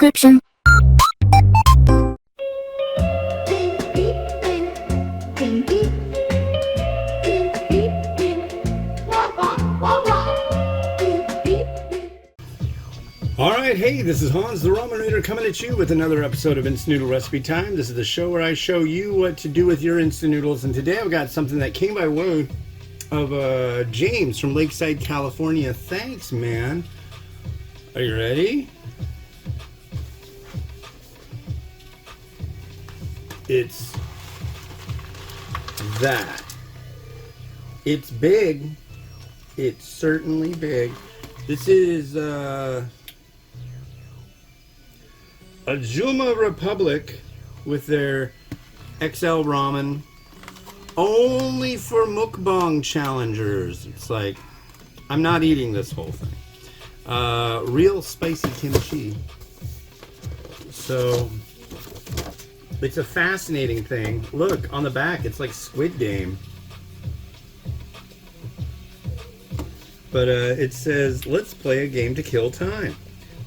description. Alright, hey, this is Hans the Ramen Reader coming at you with another episode of Instant Noodle Recipe Time. This is the show where I show you what to do with your instant noodles, and today I've got something that came by way of James from Lakeside, California. Thanks, man. Are you ready? It's that. It's big. It's certainly big. This is Ajumma Republic with their XL ramen, only for mukbang challengers. It's like, I'm not eating this whole thing. Real spicy kimchi. So, it's a fascinating thing. Look, on the back, it's like Squid Game. But it says, let's play a game to kill time.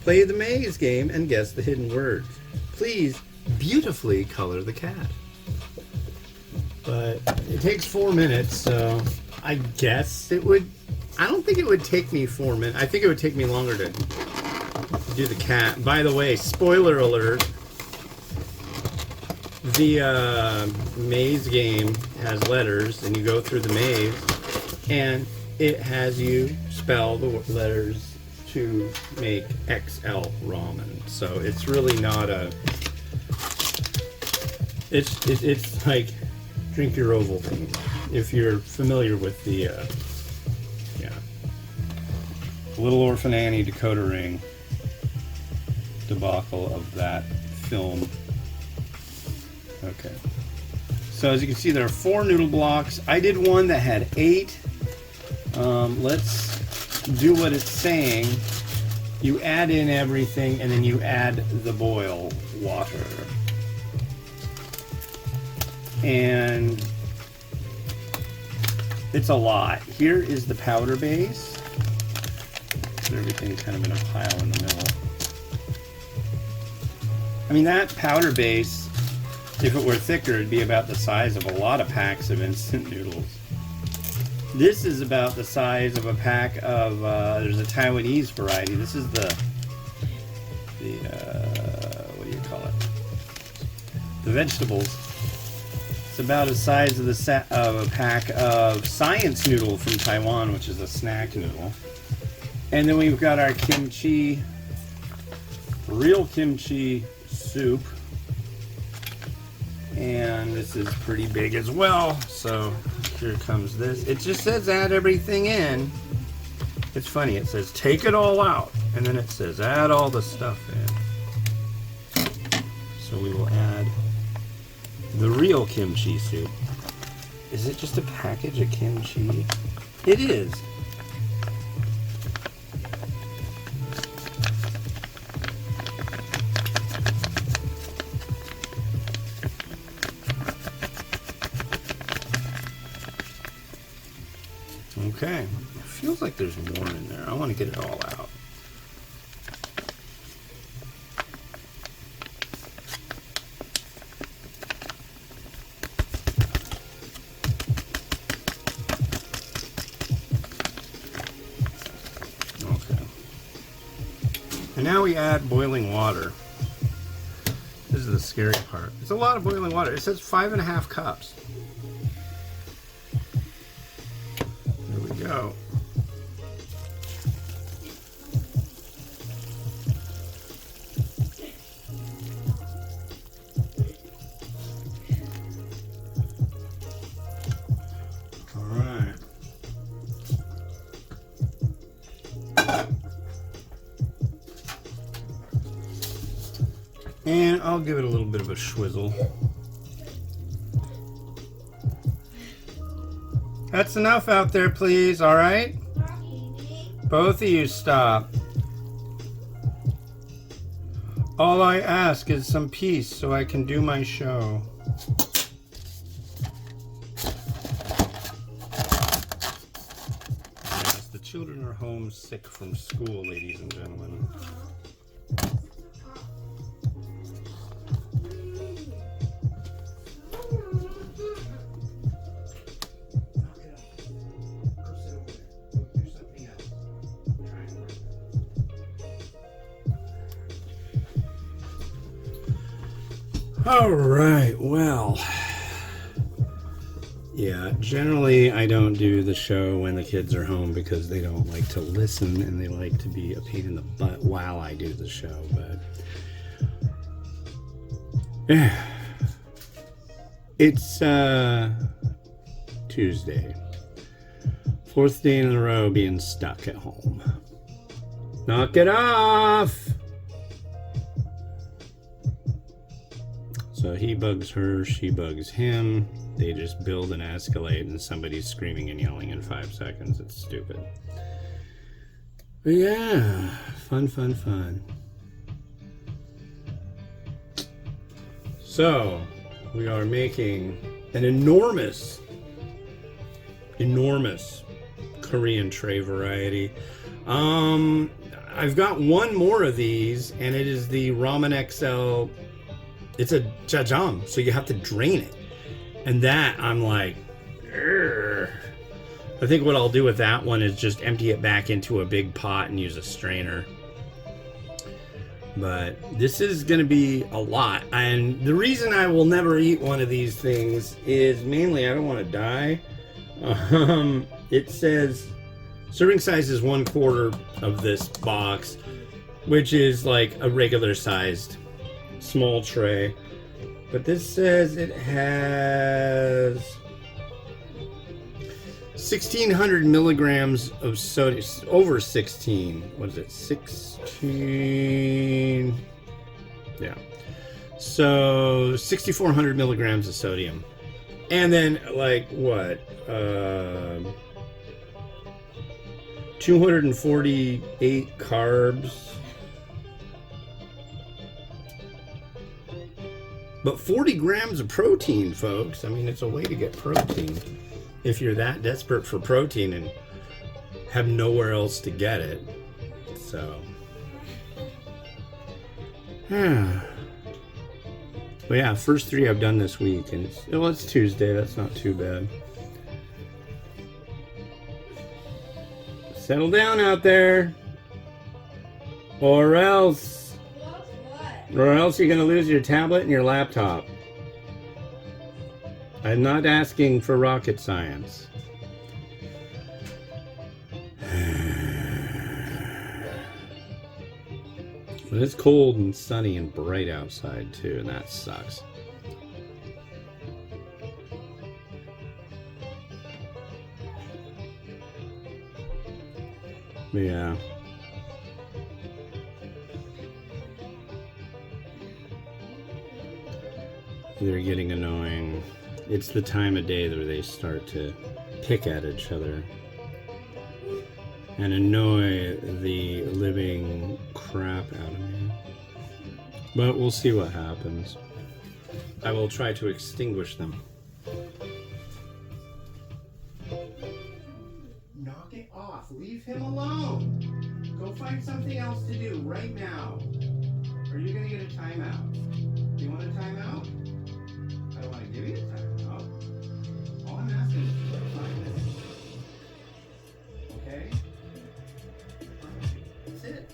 Play the maze game and guess the hidden words. Please beautifully color the cat. But it takes 4 minutes, so I guess it would... I don't think it would take me 4 minutes. I think it would take me longer to do the cat. By the way, spoiler alert. The maze game has letters, and you go through the maze, and it has you spell the letters to make XL ramen. So it's really not a... It's like drink your Ovaltine, if you're familiar with the Little Orphan Annie Dakota Ring debacle of that film. Okay. So as you can see, there are 4 noodle blocks. I did one that had 8. Let's do what it's saying. You add in everything, and then you add the boil water. And it's a lot. Here is the powder base. Put everything kind of in a pile in the middle. I mean, that powder base, if it were thicker, it'd be about the size of a lot of packs of instant noodles. This is about the size of a pack of, there's a Taiwanese variety. This is the what do you call it? The vegetables. It's about the size of of a pack of science noodle from Taiwan, which is a snack noodle. And then we've got our kimchi, real kimchi soup. And this is pretty big as well, so here comes this. It just says add everything in. It's funny, it says take it all out, and then it says add all the stuff in. So we will add the real kimchi soup. Is it just a package of kimchi? It is. Okay, it feels like there's more in there. I want to get it all out. Okay. And now we add boiling water. This is the scary part. It's a lot of boiling water. It says 5.5 cups. Go. All right. And I'll give it a little bit of a swizzle. That's enough out there, please, all right? Both of you stop. All I ask is some peace so I can do my show. Yes, the children are home sick from school, ladies and gentlemen. All right, well, yeah, generally I don't do the show when the kids are home because they don't like to listen and they like to be a pain in the butt while I do the show, but yeah, it's Tuesday, 4th day in a row being stuck at home. Knock it off! So he bugs her, she bugs him. They just build and escalate, and somebody's screaming and yelling in 5 seconds. It's stupid. But yeah, fun, fun, fun. So, we are making an enormous Korean tray variety. I've got one more of these, and it is the Ramen XL. It's a jajang, so you have to drain it. And that, I'm like, urgh. I think what I'll do with that one is just empty it back into a big pot and use a strainer. But this is going to be a lot. And the reason I will never eat one of these things is mainly I don't want to die. It says serving size is 1/4 of this box, which is like a regular sized small tray. But this says it has 1,600 milligrams of sodium, over 16. What is it? 16. Yeah. So 6,400 milligrams of sodium. And then, like, what? 248 carbs. But 40 grams of protein, folks. I mean, it's a way to get protein if you're that desperate for protein and have nowhere else to get it. So, but yeah, first 3 I've done this week, and it's Tuesday. That's not too bad. Settle down out there, or else you're going to lose your tablet and your laptop. I'm not asking for rocket science. But it's cold and sunny and bright outside too, and that sucks. But yeah. They're getting annoying. It's the time of day where they start to pick at each other and annoy the living crap out of me. But we'll see what happens. I will try to extinguish them. Knock it off. Leave him alone. Go find something else to do right now. Or you're going to get a timeout. Do you want a timeout? I don't want to give you a timeout. All I'm asking is for 5 minutes. Okay? That's it.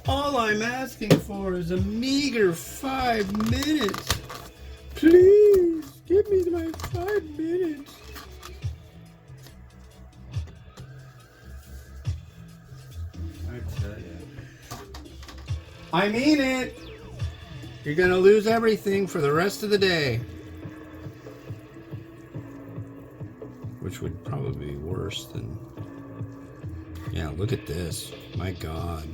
All I'm asking for is a meager 5 minutes. Please, give me my 5 minutes. I tell you. I mean it. You're gonna lose everything for the rest of the day. Which would probably be worse than... Yeah, look at this. My God.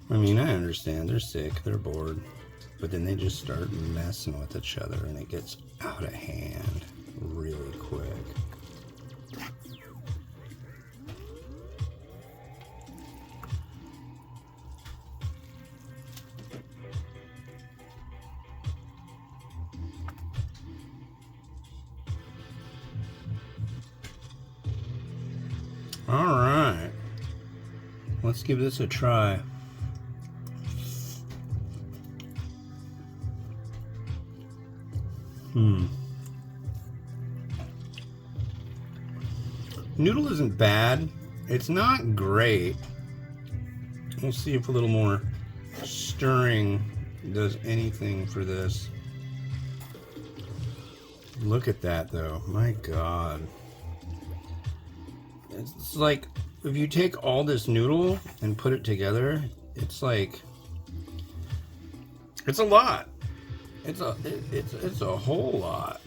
I mean, I understand. They're sick. They're bored. But then they just start messing with each other and it gets out of hand really quick. All right, let's give this a try. Noodle isn't bad. It's not great. We'll see if a little more stirring does anything for this. Look at that though, my God. It's like, if you take all this noodle and put it together, it's like, it's a lot. It's a whole lot.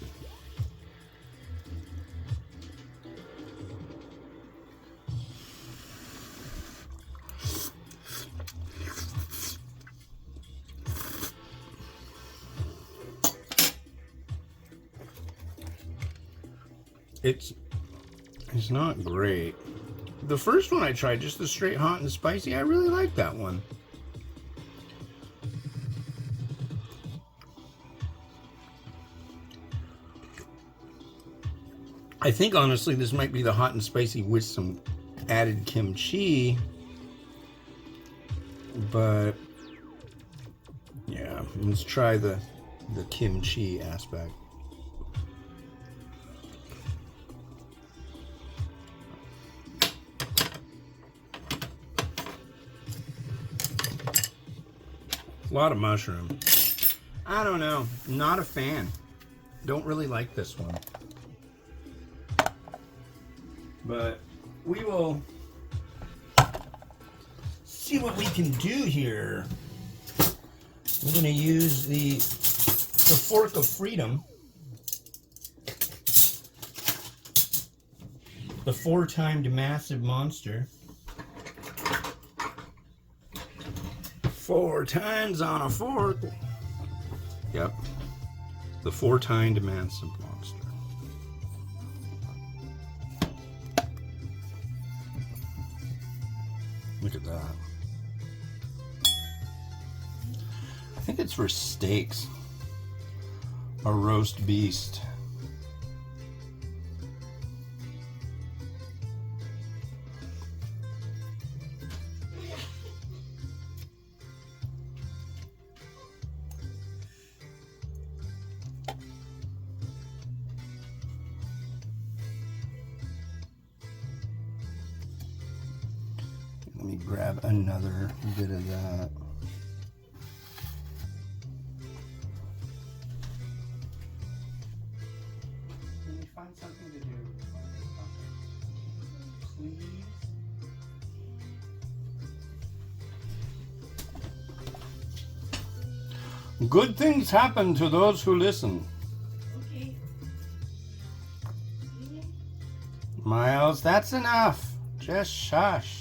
It's not great. The first one I tried, just the straight hot and spicy, I really liked that one. I think honestly this might be the hot and spicy with some added kimchi, but yeah, let's try the kimchi aspect. A lot of mushroom. I don't know. Not a fan. Don't really like this one. But we will see what we can do here. We're going to use the fork of freedom. The 4-timed massive monster. 4 times on a fork. Yep. The 4-timed massive monster. Look at that. I think it's for steaks. A roast beast. Let me grab another bit of that. Can we find something to do? Please? Good things happen to those who listen. Okay. Miles, that's enough. Just shush.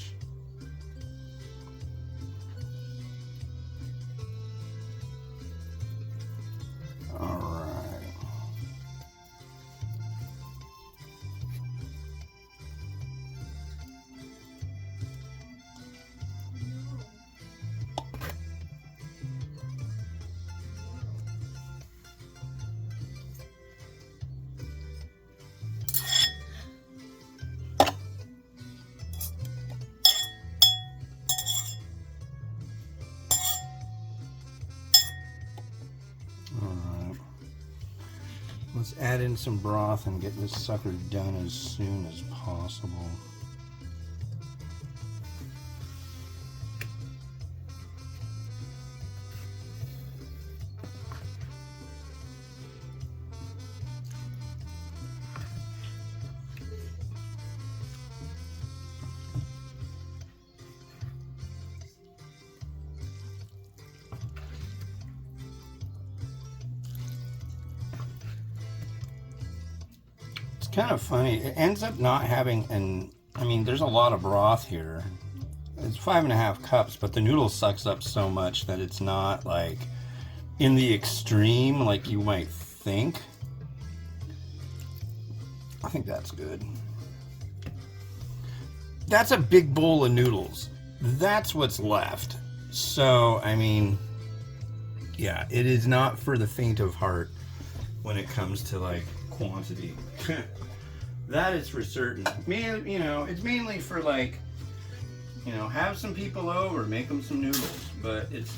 Let's add in some broth and get this sucker done as soon as possible. Kind of funny. It ends up not having I mean, there's a lot of broth here. It's 5.5 cups, but the noodle sucks up so much that it's not like in the extreme like you might think. I think that's good. That's a big bowl of noodles. That's what's left. So, I mean, yeah, it is not for the faint of heart when it comes to like quantity. That is for certain. You know, it's mainly for like, you know, have some people over, make them some noodles, but it's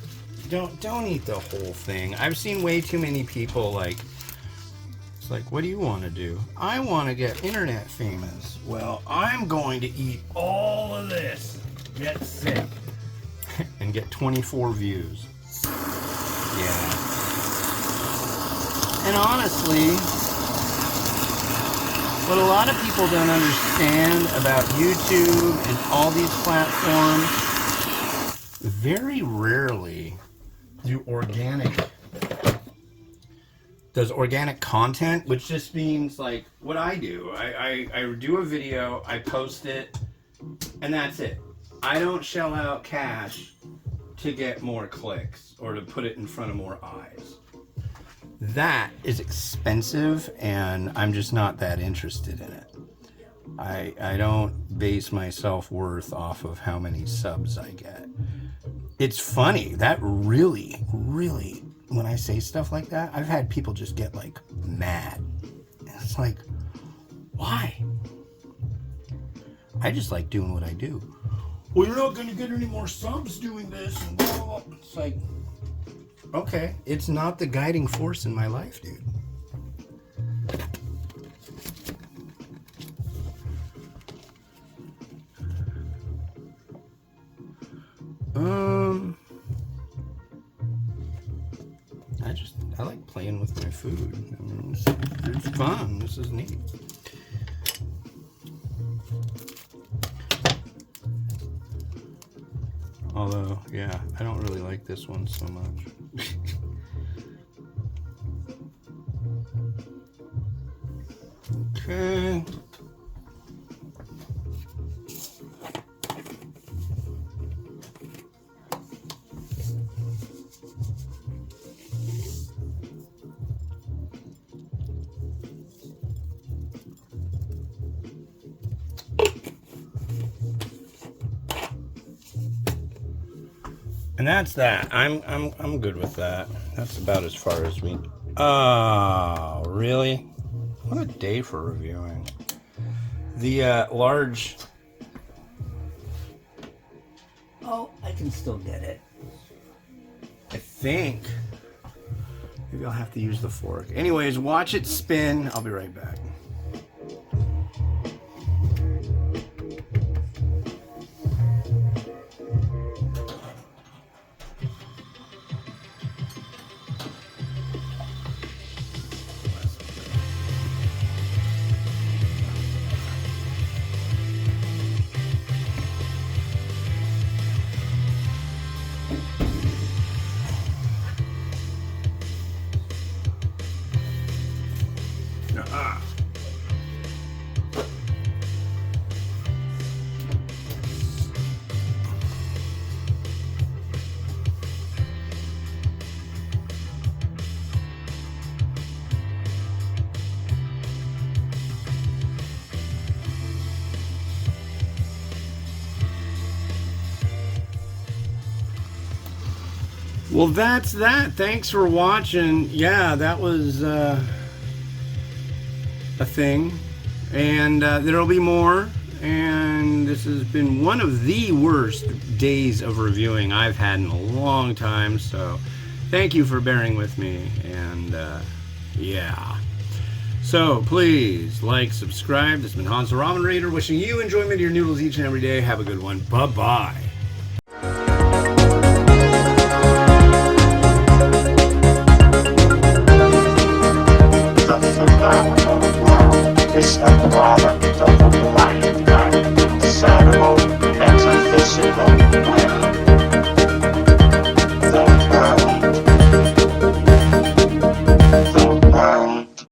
don't eat the whole thing. I've seen way too many people like, it's like, what do you want to do? I want to get internet famous. Well, I'm going to eat all of this, get sick, and get 24 views. Yeah. And honestly, what a lot of people don't understand about YouTube and all these platforms, very rarely does organic content, which just means like what I do. I do a video, I post it, and that's it. I don't shell out cash to get more clicks or to put it in front of more eyes. That is expensive, and I'm just not that interested in it. I don't base my self-worth off of how many subs I get. It's funny, that really, when I say stuff like that, I've had people just get like mad. It's like, why? I just like doing what I do. Well, you're not gonna get any more subs doing this, and blah, blah, blah. It's like, okay, it's not the guiding force in my life, dude. I like playing with my food. I mean, it's fun. This is neat. Although, yeah, I don't really like this one so much. Okay. And that's that. I'm good with that. That's about as far as we. Oh, really? What a day for reviewing. The large. Oh, I can still get it. I think. Maybe I'll have to use the fork. Anyways, watch it spin. I'll be right back. Well, that's that. Thanks for watching. Yeah, that was a thing. And there'll be more. And this has been one of the worst days of reviewing I've had in a long time. So thank you for bearing with me. And yeah. So please like, subscribe. This has been Hans the Ramen Raider wishing you enjoyment of your noodles each and every day. Have a good one. Bye-bye.